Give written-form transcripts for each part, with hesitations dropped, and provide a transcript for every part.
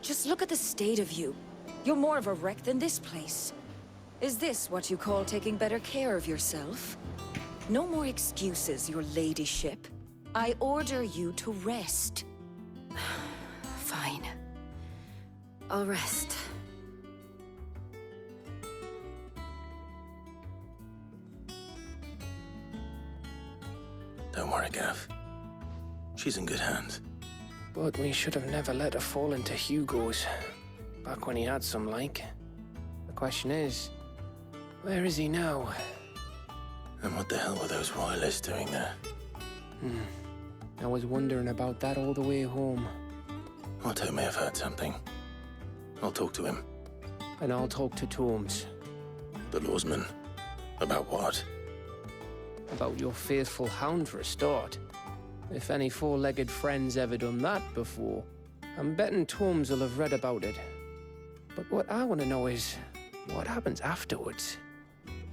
Just look at the state of you. You're more of a wreck than this place. Is this what you call taking better care of yourself? No more excuses, your ladyship. I order you to rest. Fine. I'll rest. Don't worry, Gav. She's in good hands. But we should have never let her fall into Hugo's. Back when he had some like. The question is, where is he now? And what the hell were those royalists doing there? I was wondering about that all the way home. Otto may have heard something. I'll talk to him. And I'll talk to Tomes. The lawsman. About what? About your faithful hound for a start. If any four-legged friend's ever done that before, I'm betting Tomes will have read about it. But what I want to know is, what happens afterwards?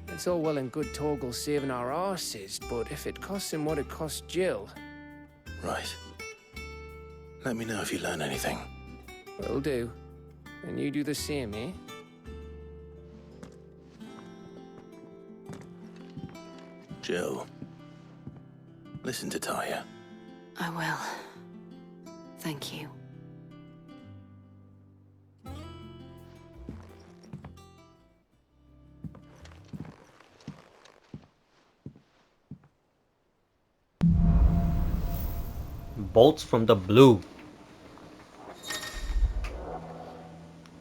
It's all well and good Torgal saving our arses, but if it costs him what it cost Jill... Right. Let me know if you learn anything. Will do. And you do the same, eh? Jill. Listen to Taya. I will. Thank you. Bolts from the blue.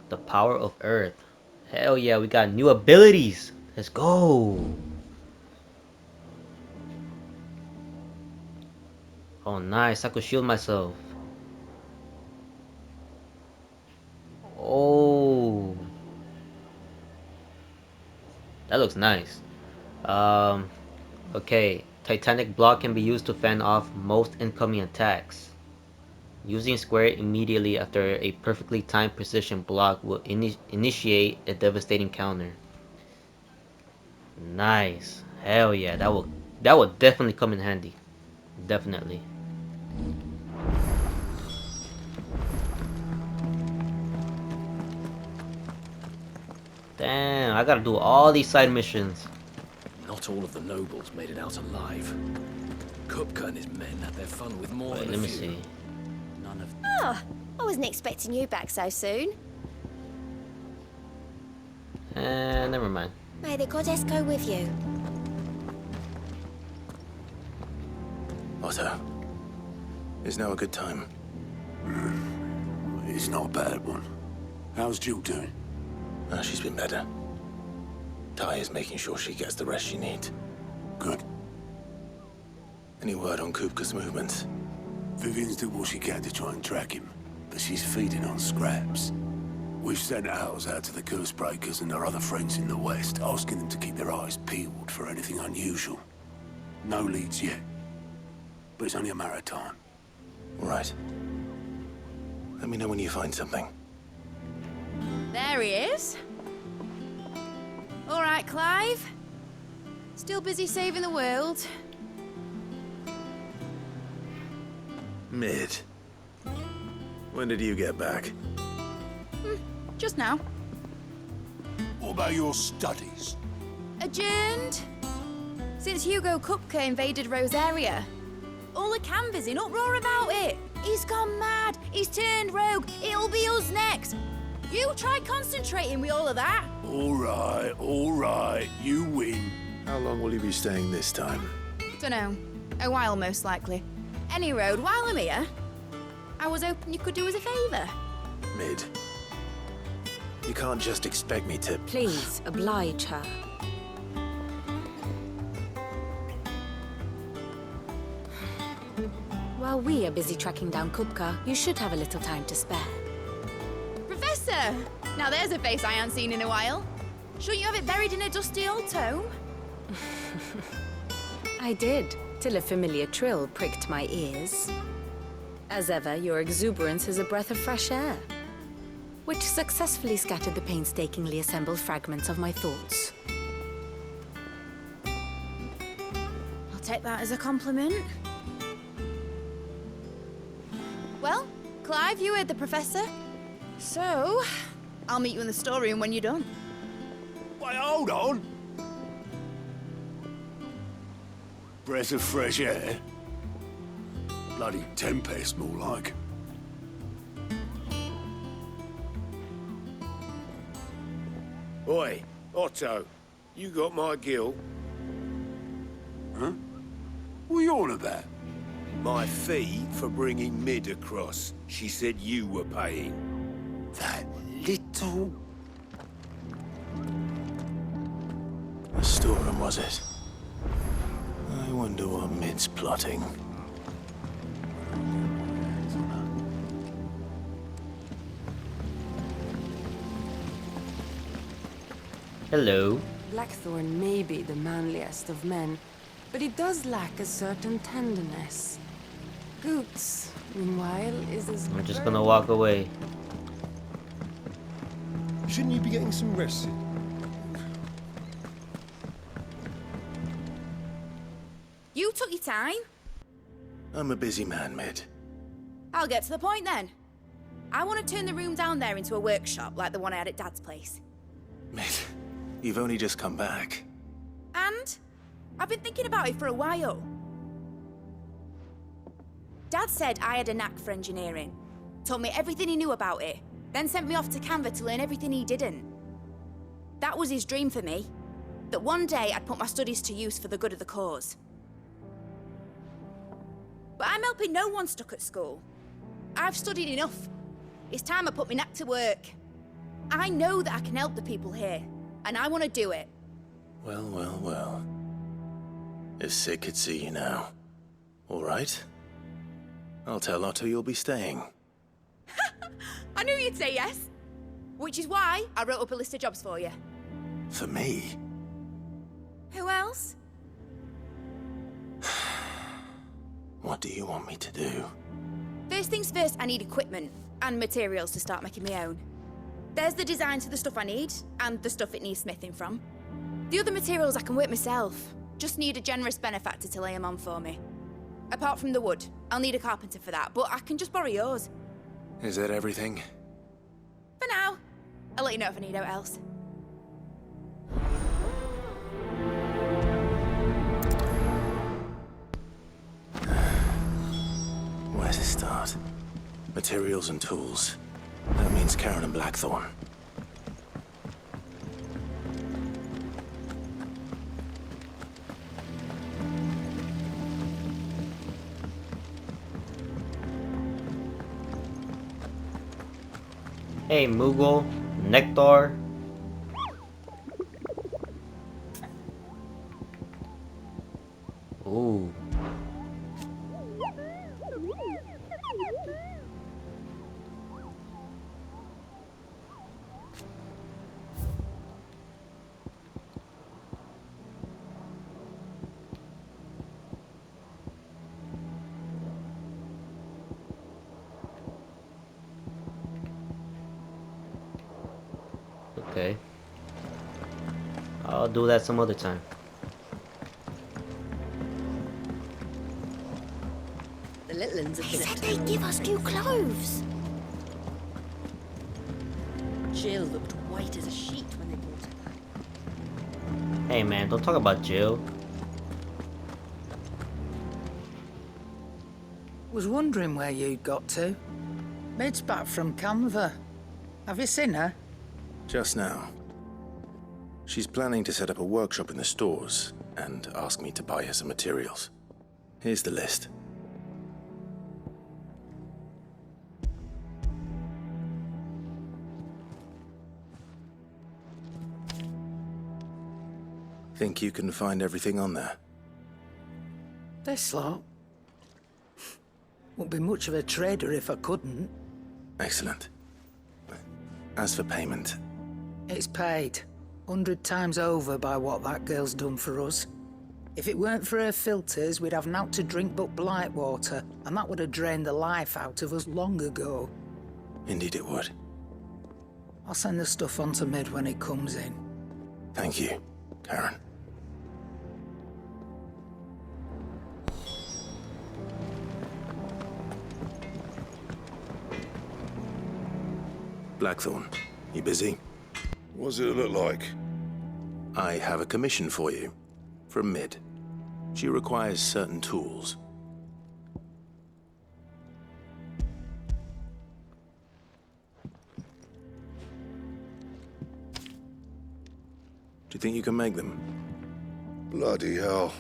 The power of Earth. Hell yeah, we got new abilities. Let's go. Oh nice, I could shield myself. Oh, that looks nice. Okay, Titanic block can be used to fend off most incoming attacks. Using square immediately after a perfectly timed precision block will initiate a devastating counter. Nice. Hell yeah, that will definitely come in handy. Definitely. Damn, I gotta do all these side missions. Not all of the nobles made it out alive. Kupka and his men had their fun with more Wait, than let a me few. see. None of Oh, I wasn't expecting you back so soon. Never mind. May the goddess go with you. Otto. Is now a good time? It's not a bad one. How's Jill doing? She's been better. Taya's making sure she gets the rest she needs. Good. Any word on Kupka's movements? Vivian's did what she can to try and track him, but she's feeding on scraps. We've sent ours out to the Cursebreakers and our other friends in the West, asking them to keep their eyes peeled for anything unusual. No leads yet, but it's only a matter of time. All right. Let me know when you find something. There he is. All right, Clive. Still busy saving the world. Mid. When did you get back? Just now. What about your studies? Adjourned. Since Hugo Kupka invaded Rosaria. All the canvass in uproar about it. He's gone mad. He's turned rogue. It'll be us next. You try concentrating with all of that. All right, you win. How long will you be staying this time? Dunno. A while, most likely. Any road, while I'm here, I was hoping you could do us a favour. Mid. You can't just expect me to... Please, oblige her. While we are busy tracking down Kupka, you should have a little time to spare. Professor! Now there's a face I haven't seen in a while. Shouldn't you have it buried in a dusty old tome? I did, till a familiar trill pricked my ears. As ever, your exuberance is a breath of fresh air, which successfully scattered the painstakingly assembled fragments of my thoughts. I'll take that as a compliment. Well, Clive, you heard the Professor. So, I'll meet you in the storeroom when you're done. Wait, hold on. Breath of fresh air. Bloody tempest, more like. Oi, Otto, you got my gill? Huh? What are you on about? My fee for bringing Mid across. She said you were paying. That little... A storeroom, was it? I wonder what Mid's plotting. Hello. Blackthorn may be the manliest of men, but he does lack a certain tenderness. Goots, meanwhile, is as... I'm just gonna walk away. Shouldn't you be getting some rest? You took your time. I'm a busy man, Mid. I'll get to the point then. I want to turn the room down there into a workshop like the one I had at Dad's place. Mid, you've only just come back. And I've been thinking about it for a while. Dad said I had a knack for engineering, told me everything he knew about it, then sent me off to Canva to learn everything he didn't. That was his dream for me, that one day I'd put my studies to use for the good of the cause. But I'm helping no one stuck at school. I've studied enough. It's time I put my knack to work. I know that I can help the people here, and I want to do it. Well, well, well. If Sid could see you now. All right. I'll tell Otto you'll be staying. I knew you'd say yes. Which is why I wrote up a list of jobs for you. For me? Who else? What do you want me to do? First things first, I need equipment and materials to start making my own. There's the designs for the stuff I need, and the stuff it needs smithing from. The other materials I can work myself. Just need a generous benefactor to lay them on for me. Apart from the wood, I'll need a carpenter for that, but I can just borrow yours. Is that everything? For now. I'll let you know if I need out else. Where to start? Materials and tools. That means Karen and Blackthorn. Hey, Moogle, Nectar. Ooh. Okay. I'll do that some other time. The little ones have They been said they'd give us new clothes. Jill looked white as a sheet when they brought her back. Hey man, don't talk about Jill. Was wondering where you'd got to. Mid's back from Canva. Have you seen her? Just now. She's planning to set up a workshop in the stores and ask me to buy her some materials. Here's the list. Think you can find everything on there? This lot. Wouldn't be much of a trader if I couldn't. Excellent. As for payment, It's paid 100 times over by what that girl's done for us. If it weren't for her filters, we'd have naught to drink but blight water, and that would have drained the life out of us long ago. indeed it would. I'll send the stuff on to Mid when it comes in. Thank you, Karen. Blackthorn, you busy? What's it look like? I have a commission for you. From Mid. She requires certain tools. Do you think you can make them? Bloody hell.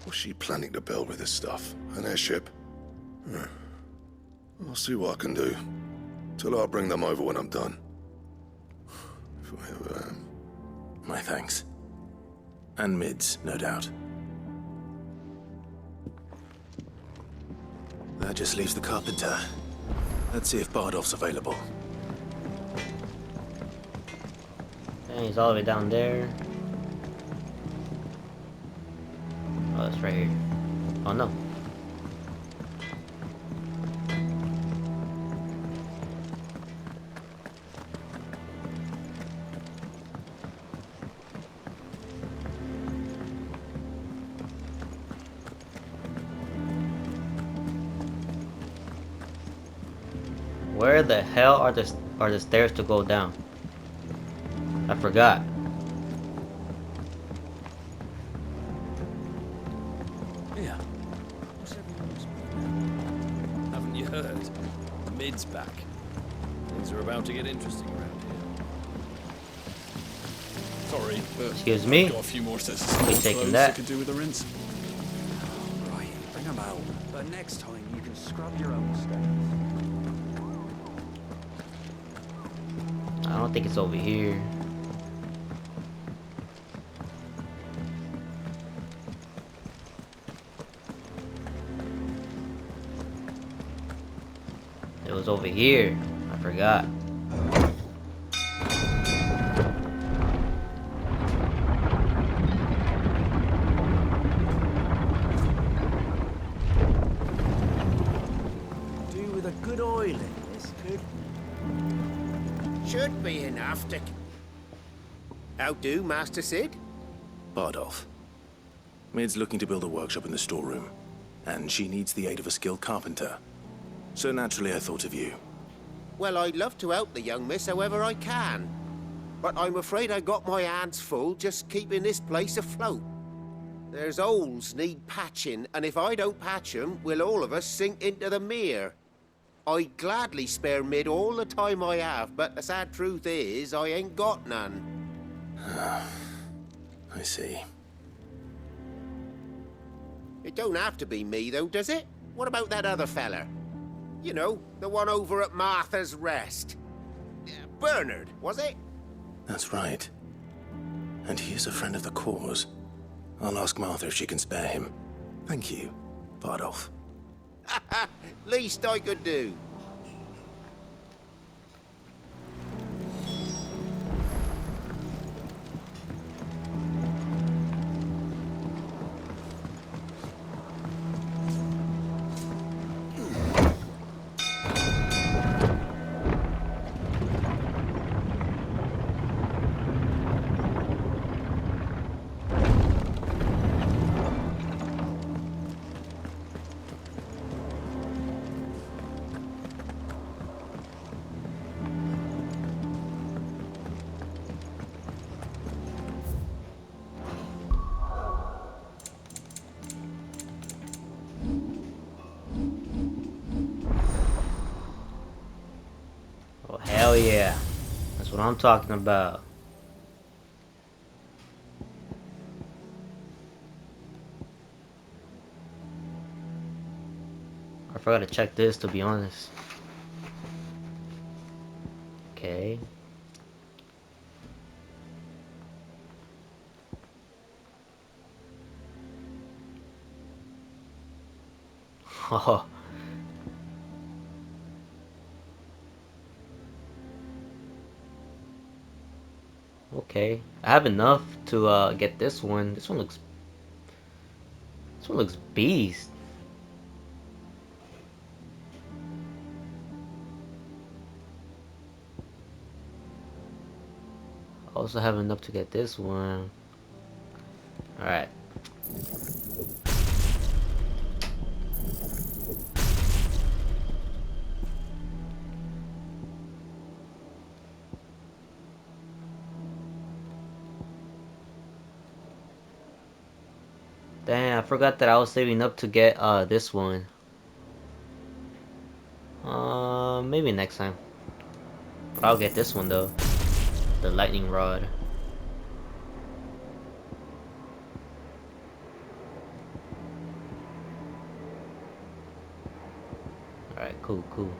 What's she planning to build with this stuff? An airship? I'll see what I can do. Till I'll bring them over when I'm done. If I ever am. My thanks. And Mid's, no doubt. That just leaves the carpenter. Let's see if Bardolph's available. And he's all the way down there. Oh, it's right here. Oh no. Where the hell are the stairs to go down? I forgot. Yeah. What's everyone's been? Haven't you heard? Mid's back. Things are about to get interesting around here. Sorry, but Excuse me? I've got a few more sets of I'll be sports taking clothes that. I could do with a rinse. Right, bring them out. But next time you can scrub your own stains. I don't think it's over here. It was over here. I forgot. Do with a good oiling, this could. Should be enough to. How do, Master Sid? Bardolph. Mid's looking to build a workshop in the storeroom, and she needs the aid of a skilled carpenter. So naturally I thought of you. Well, I'd love to help the young miss however I can. But I'm afraid I got my hands full just keeping this place afloat. There's holes need patching, and if I don't patch them, we'll all of us sink into the mere. I'd gladly spare Mid all the time I have, but the sad truth is, I ain't got none. I see. It don't have to be me, though, does it? What about that other fella? You know, the one over at Martha's Rest. Bernard, was it? That's right. And he is a friend of the cause. I'll ask Martha if she can spare him. Thank you, Bardolph. Least I could do. Oh, hell yeah. That's what I'm talking about. I forgot to check this, to be honest. Okay. Oh. Okay, I have enough to get this one. This one looks beast. I also have enough to get this one. All right. Man, I forgot that I was saving up to get this one. Maybe next time. But I'll get this one though. The lightning rod. Alright, cool, cool.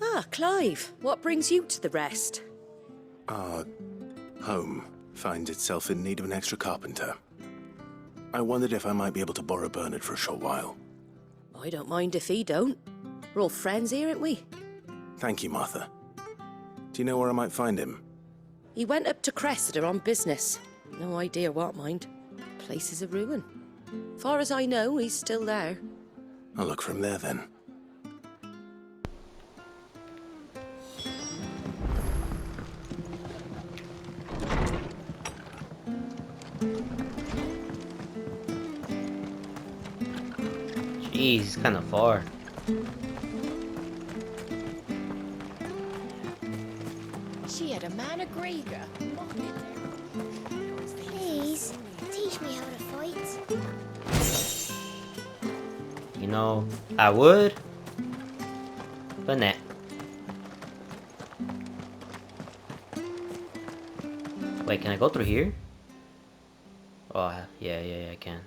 Ah, Clive, what brings you to the rest? Our home finds itself in need of an extra carpenter. I wondered if I might be able to borrow Bernard for a short while. I don't mind if he don't. We're all friends here, aren't we? Thank you, Martha. Do you know where I might find him? He went up to Cressida on business. No idea what, mind. Place is a ruin. Far as I know, he's still there. I'll look from there then. Jeez, it's kind of far. She had a man of Grieger. Please, teach me how to fight. You know, I would, but nah. Wait, can I go through here? Oh, yeah, I can.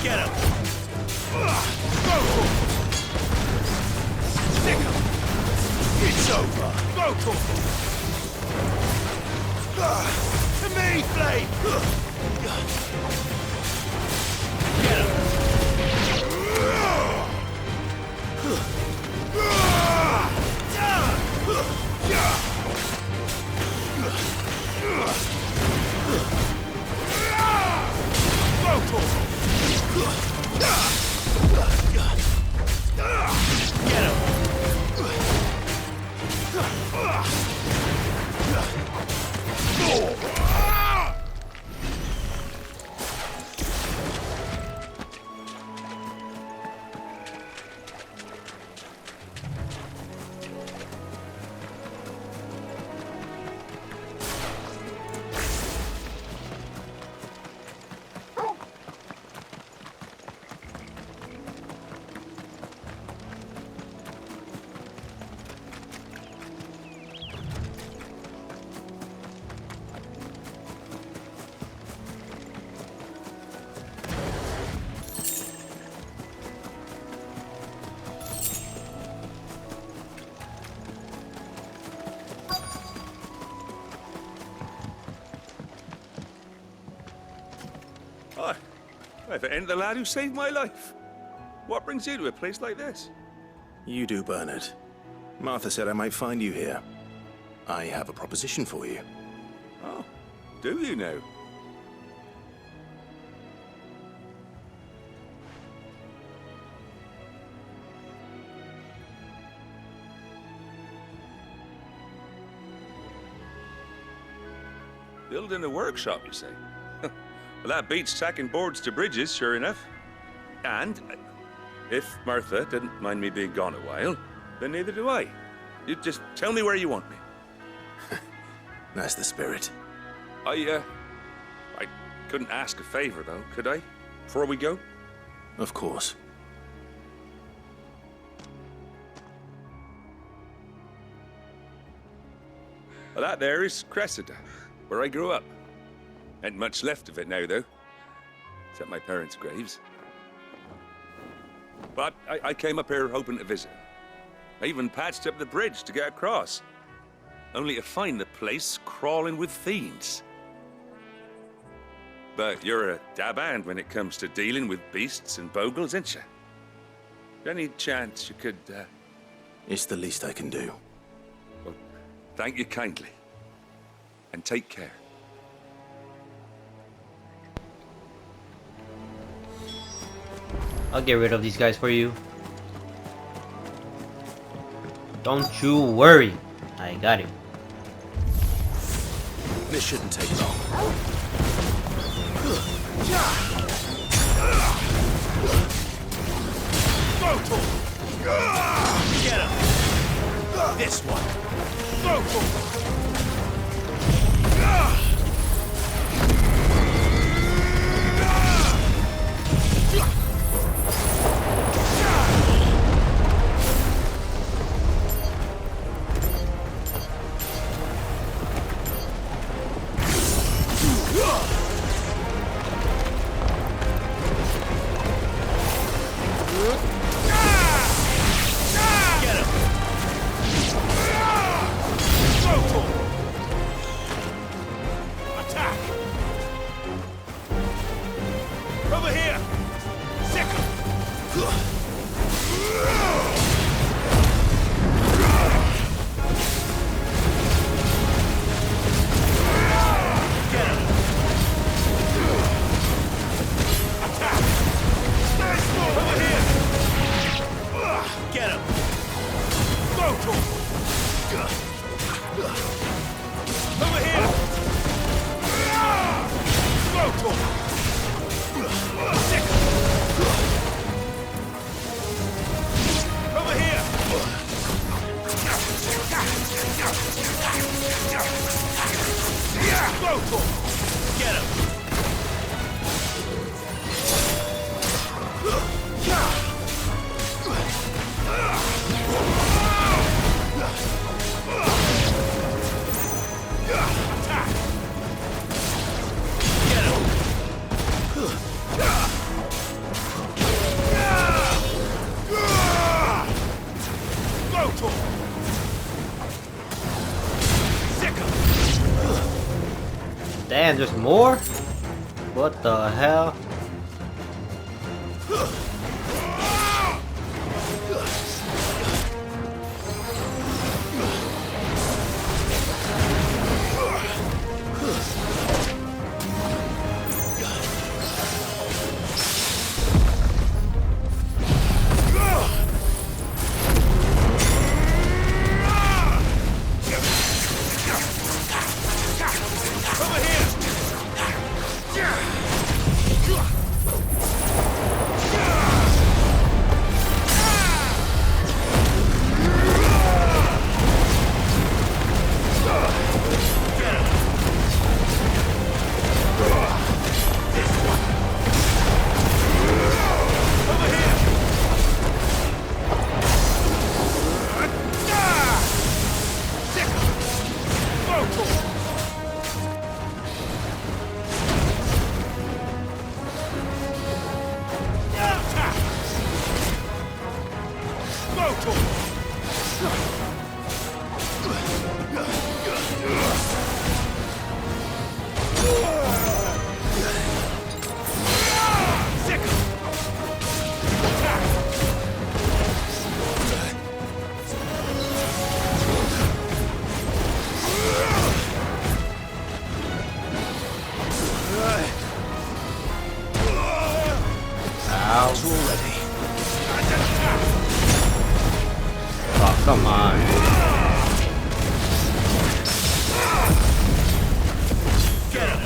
Get him! Go! Stick him! It's over! Go for him! To me, Flame! Get him! Go for him! Get him! Hi. If it ain't the lad who saved my life. What brings you to a place like this? You do, Bernard. Martha said I might find you here. I have a proposition for you. Oh, do you now? Building a workshop, you say? Well, that beats tacking boards to bridges, sure enough. And if Martha didn't mind me being gone a while, then neither do I. You just tell me where you want me. That's the spirit. I couldn't ask a favor, though, could I? Before we go? Of course. Well, that there is Cressida, where I grew up. Ain't much left of it now, though. Except my parents' graves. But I came up here hoping to visit. I even patched up the bridge to get across. Only to find the place crawling with fiends. But you're a dab hand when it comes to dealing with beasts and bogles, ain't you? Any chance you could, It's the least I can do. Well, thank you kindly. And take care. I'll get rid of these guys for you. Don't you worry. I got him. This shouldn't take long. Get him! This one! Damn, there's more? What the hell? Oh, come on. Get him!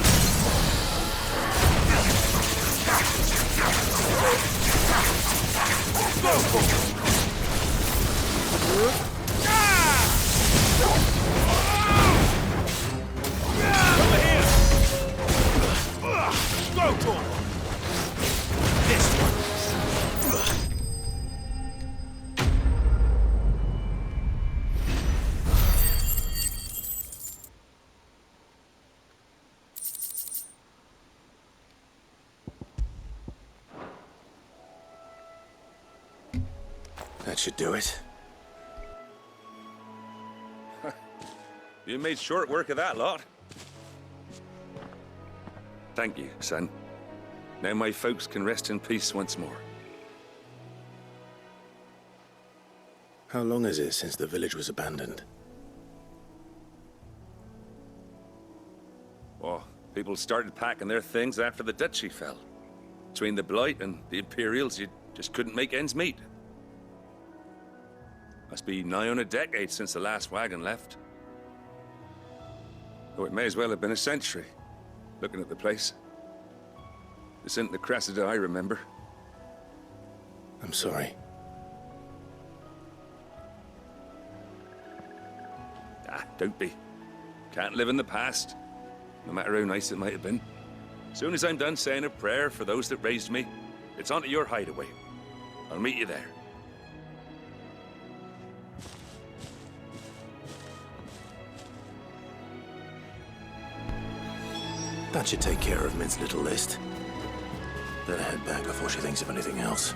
That should do it. You made short work of that lot. Thank you, son. Now my folks can rest in peace once more. How long is it since the village was abandoned? Oh, people started packing their things after the duchy fell. Between the Blight and the Imperials, you just couldn't make ends meet. Must be nigh on a decade since the last wagon left. Oh, it may as well have been a century, looking at the place. This isn't the Cressida I remember. I'm sorry. Ah, don't be. Can't live in the past, no matter how nice it might have been. As soon as I'm done saying a prayer for those that raised me, it's on to your hideaway. I'll meet you there. That should take care of Mid's little list. Better head back before she thinks of anything else.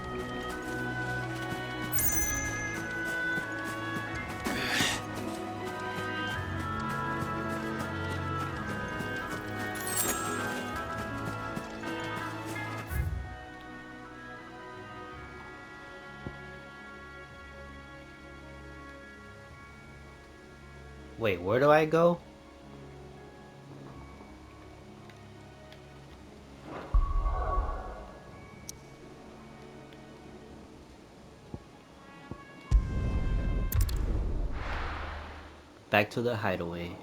Wait, where do I go? Back to the hideaway.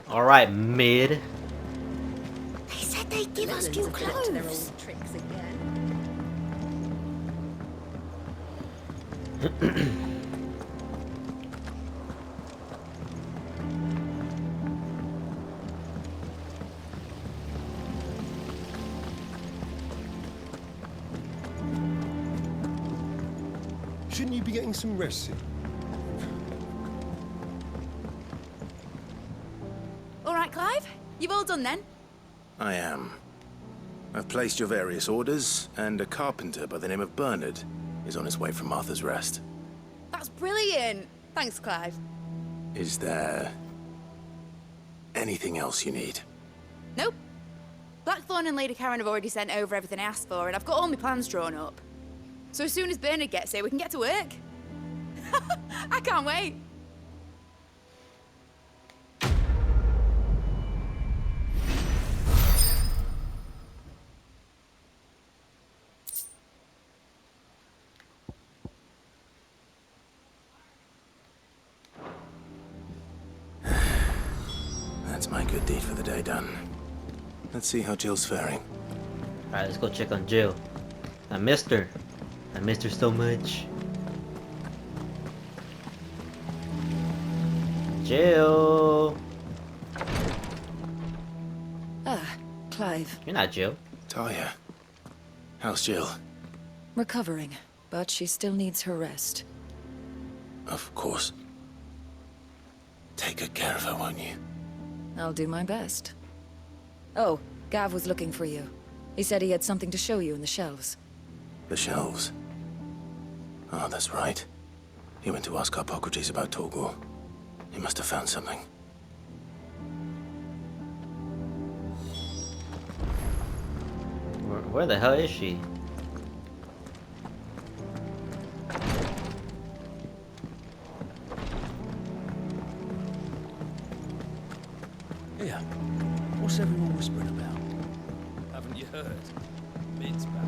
Alright, Mid. They said they'd give us new clothes. Tricks again. Shouldn't you be getting some rest soon? All right, Clive. You've all done then? I am. I've placed your various orders, and a carpenter by the name of Bernard is on his way from Arthur's Rest. That's brilliant. Thanks, Clive. Is there anything else you need? Nope. Blackthorn and Lady Karen have already sent over everything I asked for, and I've got all my plans drawn up. So as soon as Bernard gets here, we can get to work. I can't wait. That's my good deed for the day done. Let's see how Jill's faring. Alright, let's go check on Jill. I missed her. I missed her so much. Jill! Ah, Clive. You're not Jill. Talia. How's Jill? Recovering, but she still needs her rest. Of course. Take good care of her, won't you? I'll do my best. Oh, Gav was looking for you. He said he had something to show you in the shelves. The shelves. Oh, that's right. He went to ask Hippocrates about Torgal. He must have found something. Where the hell is she? Here, what's everyone whispering about? Haven't you heard? Mid's back.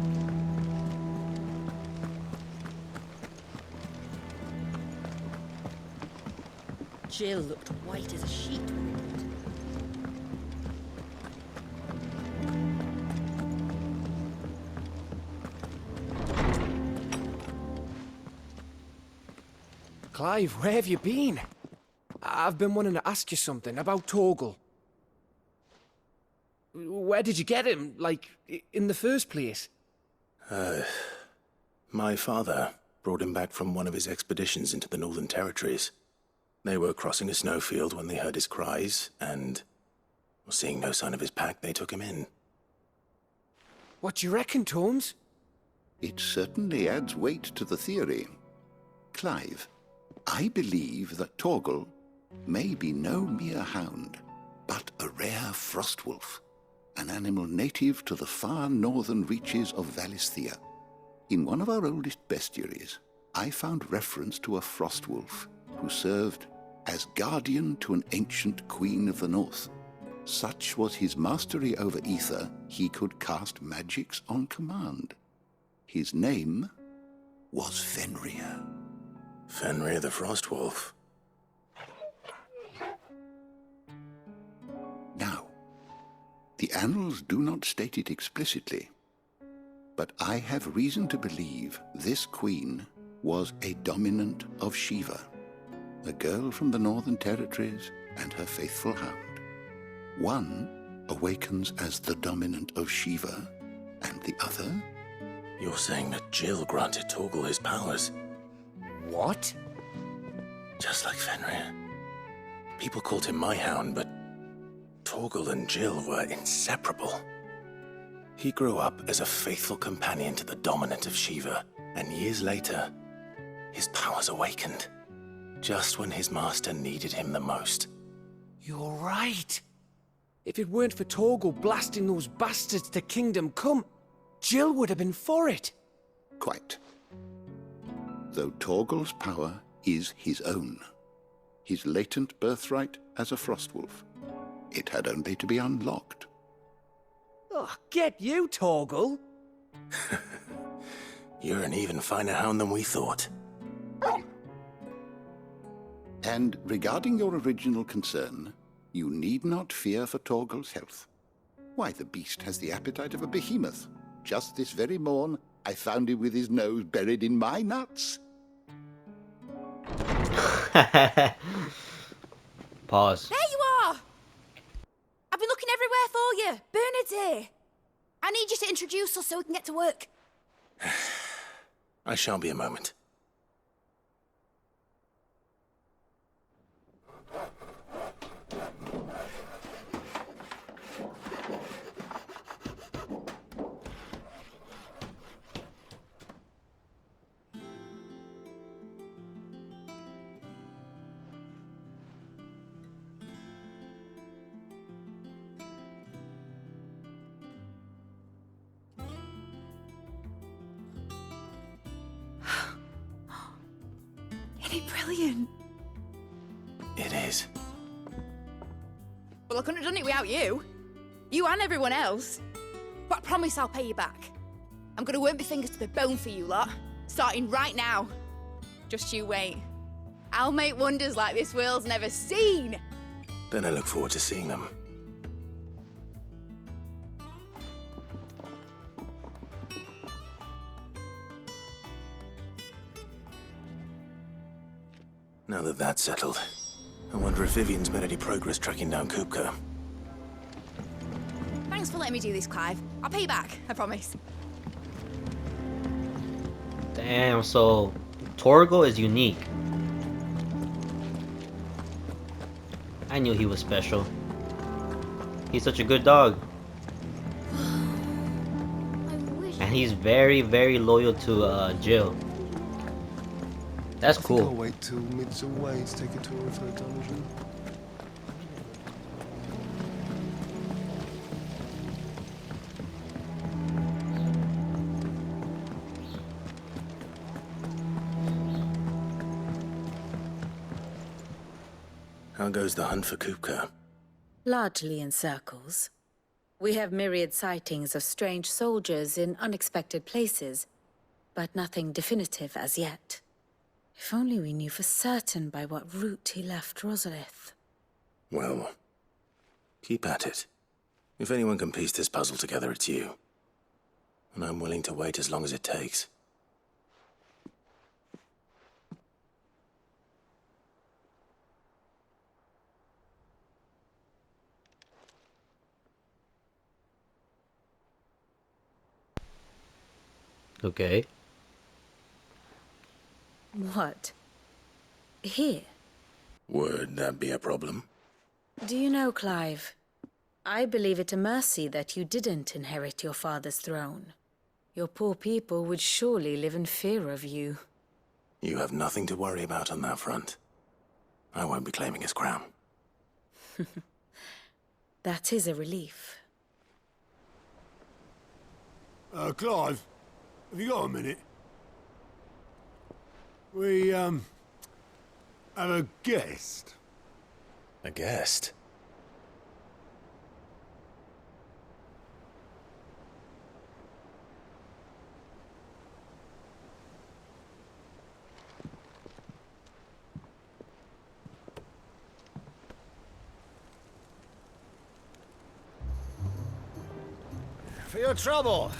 Jill looked white as a sheet when it did. Clive, where have you been? I've been wanting to ask you something about Torgal. Where did you get him, like, in the first place? My father brought him back from one of his expeditions into the Northern Territories. They were crossing a snowfield when they heard his cries, and seeing no sign of his pack, they took him in. What do you reckon, Torms? It certainly adds weight to the theory. Clive, I believe that Torgal may be no mere hound, but a rare frostwolf, an animal native to the far northern reaches of Valisthea. In one of our oldest bestiaries, I found reference to a frostwolf who served as guardian to an ancient queen of the north. Such was his mastery over ether, he could cast magics on command. His name was Fenrir. Fenrir the Frostwolf. Now, the annals do not state it explicitly, but I have reason to believe this queen was a dominant of Shiva, a girl from the Northern Territories and her faithful hound. One awakens as the dominant of Shiva, and the other... You're saying that Jill granted Torgal his powers? What? Just like Fenrir. People called him my hound, but Torgal and Jill were inseparable. He grew up as a faithful companion to the dominant of Shiva, and years later, his powers awakened, just when his master needed him the most. You're right. If it weren't for Torgal blasting those bastards to Kingdom Come, Jill would have been for it. Quite. Though Torgal's power is his own, his latent birthright as a Frostwolf, it had only to be unlocked. Oh, get you, Torgal! You're an even finer hound than we thought. And regarding your original concern, you need not fear for Torgal's health. Why, the beast has the appetite of a behemoth. Just this very morn, I found him with his nose buried in my nuts. Pause. There you are! I've been looking everywhere for you. Bernard's here. I need you to introduce us so we can get to work. I shan't be a moment. Isn't it brilliant? It is. Well, I couldn't have done it without you. You and everyone else. But I promise I'll pay you back. I'm gonna work my fingers to the bone for you lot, starting right now. Just you wait. I'll make wonders like this world's never seen. Then I look forward to seeing them. Now that that's settled, I wonder if Vivian's made any progress tracking down Kupka. Thanks for letting me do this, Clive. I'll pay you back, I promise. Damn, so Torgal is unique. I knew he was special. He's such a good dog. And he's very, very loyal to Jill. That's I cool. think I'll wait till Mid's away to take a tour of her dungeon. How goes the hunt for Kupka? Largely in circles. We have myriad sightings of strange soldiers in unexpected places, but nothing definitive as yet. If only we knew for certain by what route he left Rosalith. Well, keep at it. If anyone can piece this puzzle together, it's you. And I'm willing to wait as long as it takes. Okay. What? Here? Would that be a problem? Do you know, Clive? I believe it a mercy that you didn't inherit your father's throne. Your poor people would surely live in fear of you. You have nothing to worry about on that front. I won't be claiming his crown. That is a relief. Clive, have you got a minute? We, have a guest. A guest? For your trouble.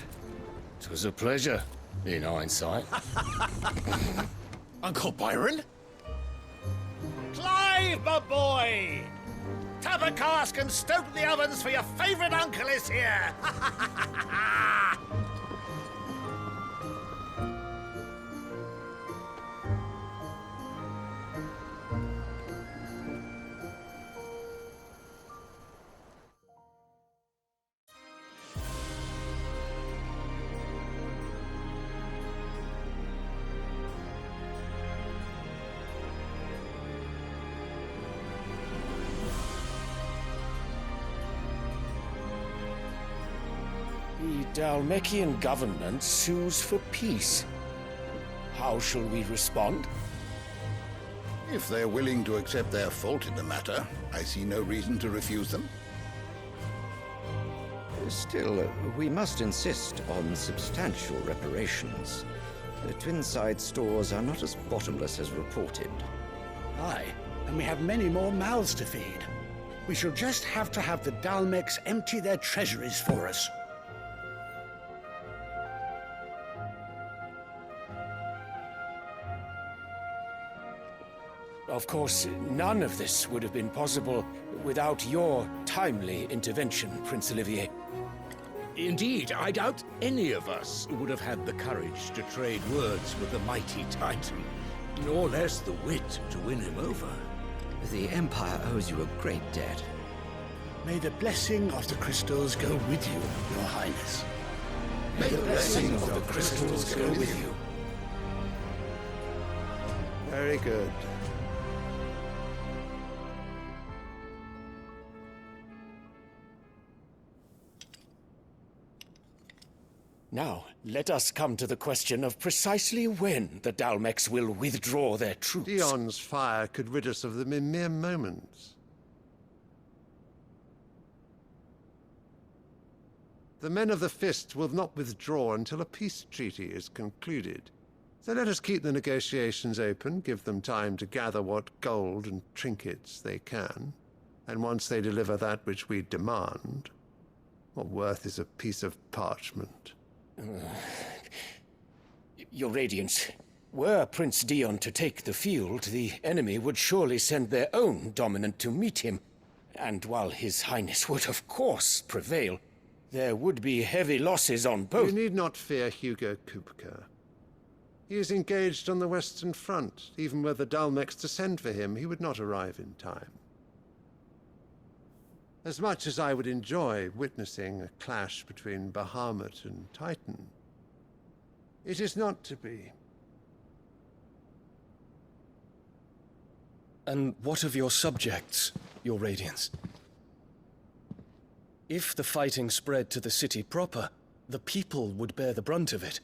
'Twas a pleasure, in hindsight. Uncle Byron? Clive, my boy! Tap a cask and stoke the ovens, for your favourite uncle is here! The Dalmekian government sues for peace. How shall we respond? If they're willing to accept their fault in the matter, I see no reason to refuse them. Still, we must insist on substantial reparations. The Twinside stores are not as bottomless as reported. Aye, and we have many more mouths to feed. We shall just have to have the Dalmecs empty their treasuries for us. Of course, none of this would have been possible without your timely intervention, Prince Olivier. Indeed, I doubt any of us would have had the courage to trade words with the mighty Titan, nor less the wit to win him over. The Empire owes you a great debt. May the blessing of the crystals go with you, Your Highness. May the blessing of the crystals go with you. Very good. Now, let us come to the question of precisely when the Dalmecs will withdraw their troops. Dion's fire could rid us of them in mere moments. The men of the Fist will not withdraw until a peace treaty is concluded. So let us keep the negotiations open, give them time to gather what gold and trinkets they can, and once they deliver that which we demand, what worth is a piece of parchment? Your Radiance, were Prince Dion to take the field, the enemy would surely send their own dominant to meet him. And while His Highness would of course prevail, there would be heavy losses on both. You need not fear Hugo Kupka. He is engaged on the Western Front. Even were the Dalmecs to send for him, he would not arrive in time. As much as I would enjoy witnessing a clash between Bahamut and Titan, it is not to be. And what of your subjects, Your Radiance? If the fighting spread to the city proper, the people would bear the brunt of it.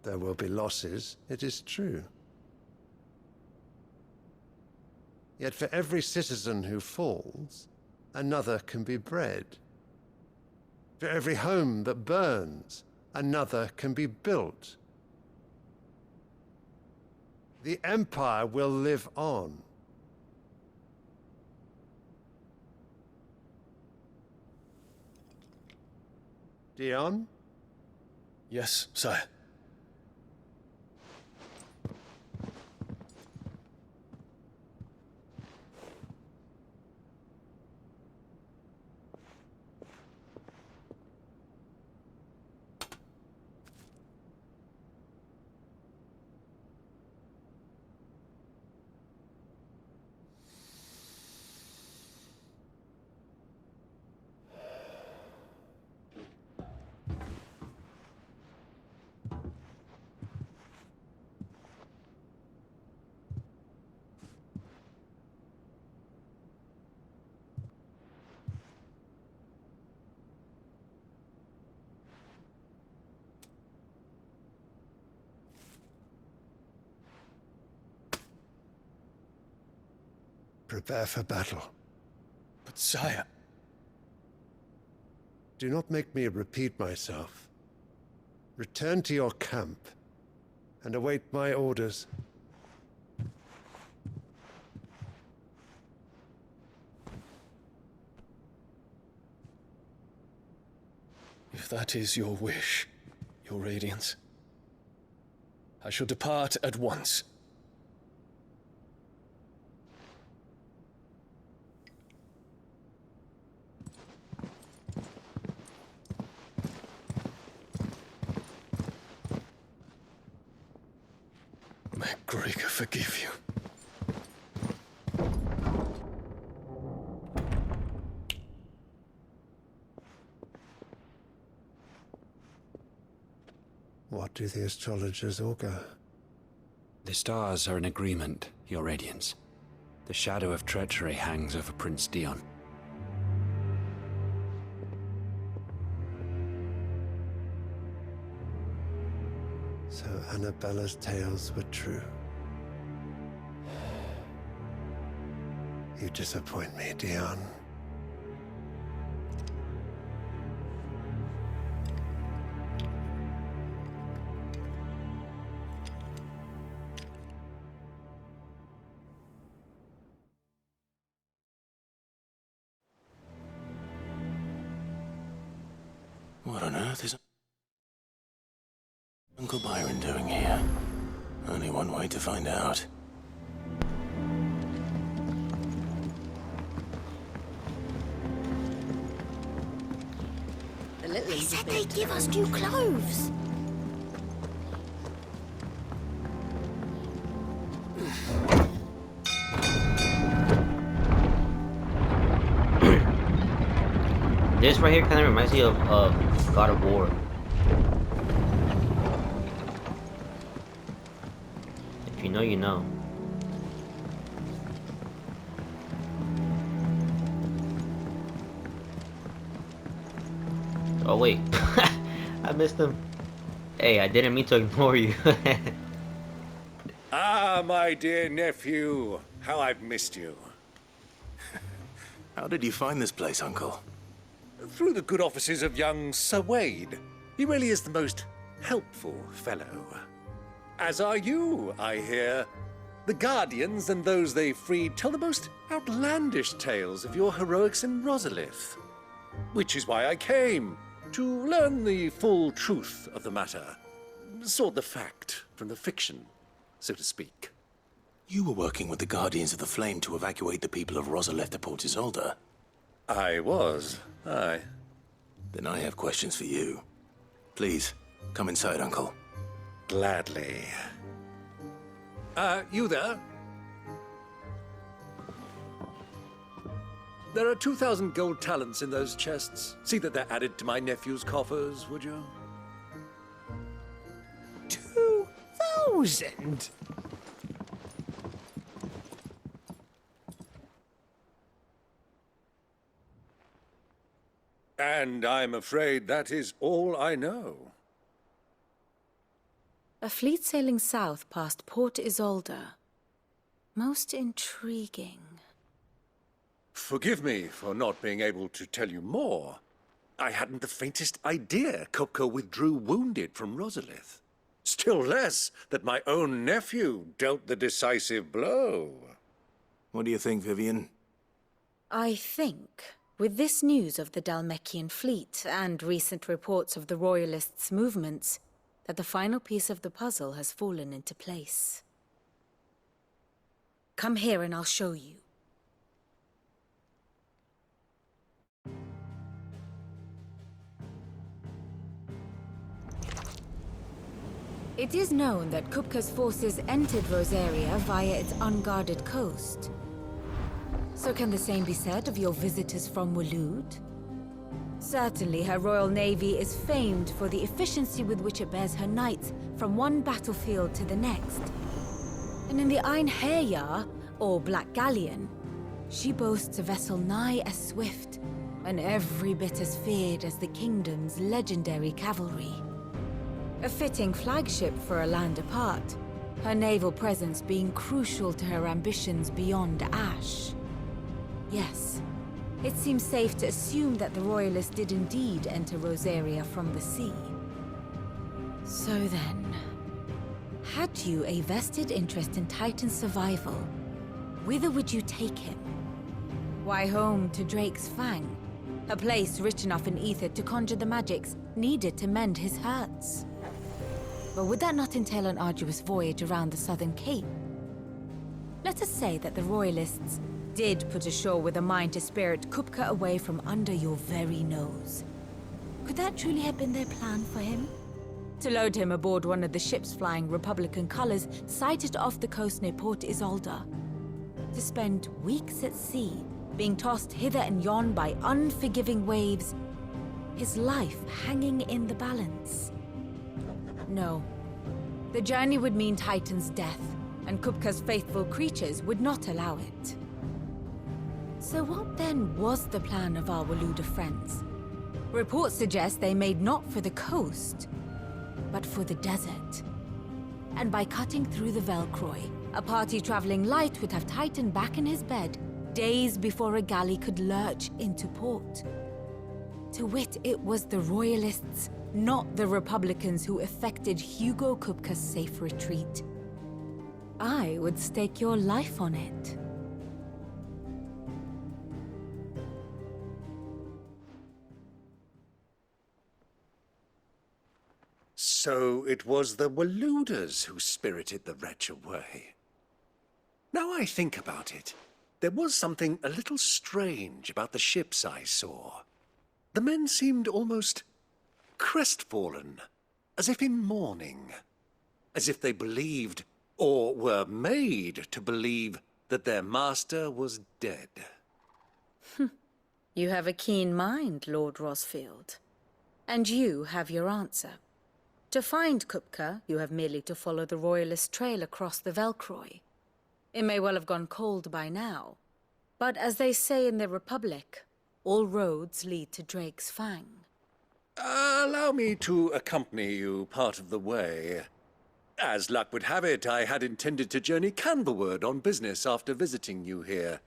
There will be losses, it is true. Yet for every citizen who falls, another can be bred. For every home that burns, another can be built. The Empire will live on. Dion? Yes, sire. Prepare for battle. But sire... Do not make me repeat myself. Return to your camp and await my orders. If that is your wish, your Radiance, I shall depart at once. May Gregor forgive you. What do the astrologers augur? The stars are in agreement, Your Radiance. The shadow of treachery hangs over Prince Dion. So Annabella's tales were true. You disappoint me, Dion. What on earth is Uncle Byron doing here? Only one way to find out. They said they'd give us new clothes. This right here kind of reminds me of God of War. If you know, you know. Oh wait, I missed him. Hey, I didn't mean to ignore you. Ah, my dear nephew, how I've missed you. How did you find this place, Uncle? Through the good offices of young Sir Wade. He really is the most helpful fellow. As are you, I hear. The Guardians and those they freed tell the most outlandish tales of your heroics in Rosalith. Which is why I came, to learn the full truth of the matter. Sort the fact from the fiction, so to speak. You were working with the Guardians of the Flame to evacuate the people of Rosalith to Port Isolde. I was, aye. Then I have questions for you. Please, come inside, Uncle. Gladly. You there? There are 2,000 gold talents in those chests. See that they're added to my nephew's coffers, would you? 2,000? And I'm afraid that is all I know. A fleet sailing south past Port Isolde. Most intriguing. Forgive me for not being able to tell you more. I hadn't the faintest idea Kopko withdrew wounded from Rosalith. Still less that my own nephew dealt the decisive blow. What do you think, Vivian? I think, with this news of the Dhalmekian fleet and recent reports of the Royalists' movements, that the final piece of the puzzle has fallen into place. Come here and I'll show you. It is known that Kupka's forces entered Rosaria via its unguarded coast. So can the same be said of your visitors from Waloed? Certainly her Royal Navy is famed for the efficiency with which it bears her knights from one battlefield to the next. And in the Einherjar, or Black Galleon, she boasts a vessel nigh as swift, and every bit as feared as the kingdom's legendary cavalry. A fitting flagship for a land apart, her naval presence being crucial to her ambitions beyond Ash. Yes. It seems safe to assume that the Royalists did indeed enter Rosaria from the sea. So then, had you a vested interest in Titan's survival, whither would you take him? Why, home to Drake's Fang, a place rich enough in ether to conjure the magics needed to mend his hurts. But would that not entail an arduous voyage around the southern cape? Let us say that the Royalists did put ashore with a mind to spirit Kupka away from under your very nose. Could that truly have been their plan for him? To load him aboard one of the ships flying Republican colors sighted off the coast near Port Isolde. To spend weeks at sea, being tossed hither and yon by unforgiving waves, his life hanging in the balance. No. The journey would mean Titan's death, and Kupka's faithful creatures would not allow it. So what then was the plan of our Waluda friends? Reports suggest they made not for the coast, but for the desert. And by cutting through the Velcroy, a party traveling light would have Titan back in his bed days before a galley could lurch into port. To wit, it was the Royalists, not the Republicans, who effected Hugo Kupka's safe retreat. I would stake your life on it. So it was the Waludas who spirited the wretch away. Now I think about it, there was something a little strange about the ships I saw. The men seemed almost crestfallen, as if in mourning, as if they believed, or were made to believe, that their master was dead. You have a keen mind, Lord Rosfield. And you have your answer. To find Kupka, you have merely to follow the Royalist trail across the Velcroy. It may well have gone cold by now, but as they say in the Republic, all roads lead to Drake's Fang. Allow me to accompany you part of the way. As luck would have it, I had intended to journey Canberward on business after visiting you here.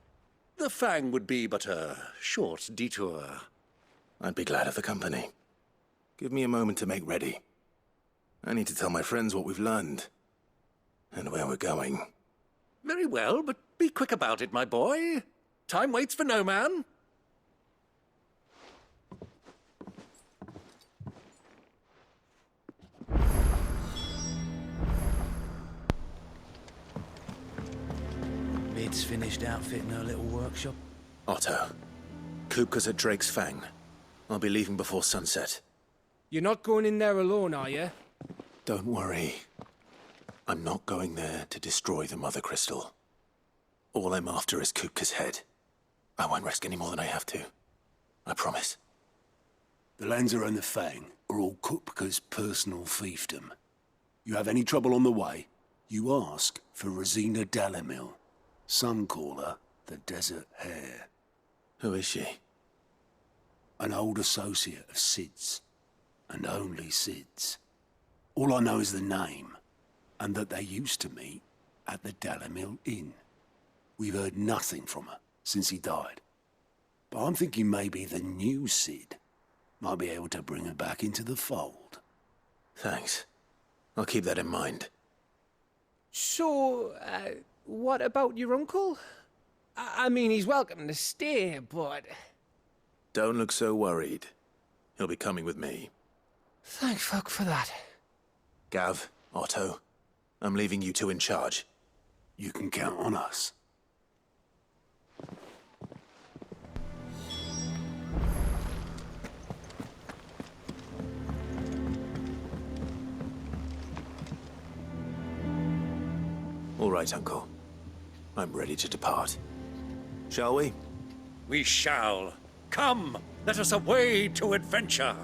The Fang would be but a short detour. I'd be glad of the company. Give me a moment to make ready. I need to tell my friends what we've learned, and where we're going. Very well, but be quick about it, my boy. Time waits for no man. Mid's finished outfitting her little workshop. Otto, Kupka's at Drake's Fang. I'll be leaving before sunset. You're not going in there alone, are you? Don't worry. I'm not going there to destroy the Mother Crystal. All I'm after is Kupka's head. I won't risk any more than I have to. I promise. The Lanza and the Fang are all Kupka's personal fiefdom. You have any trouble on the way, you ask for Rosina Dalamil. Some call her the Desert Hare. Who is she? An old associate of Sid's, and only Sid's. All I know is the name, and that they used to meet at the Dalamil Inn. We've heard nothing from her since he died. But I'm thinking maybe the new Sid might be able to bring her back into the fold. Thanks. I'll keep that in mind. So, what about your uncle? I mean, he's welcome to stay, but... Don't look so worried. He'll be coming with me. Thank fuck for that. Gav, Otto, I'm leaving you two in charge. You can count on us. All right, Uncle. I'm ready to depart. Shall we? We shall. Come, let us away to adventure.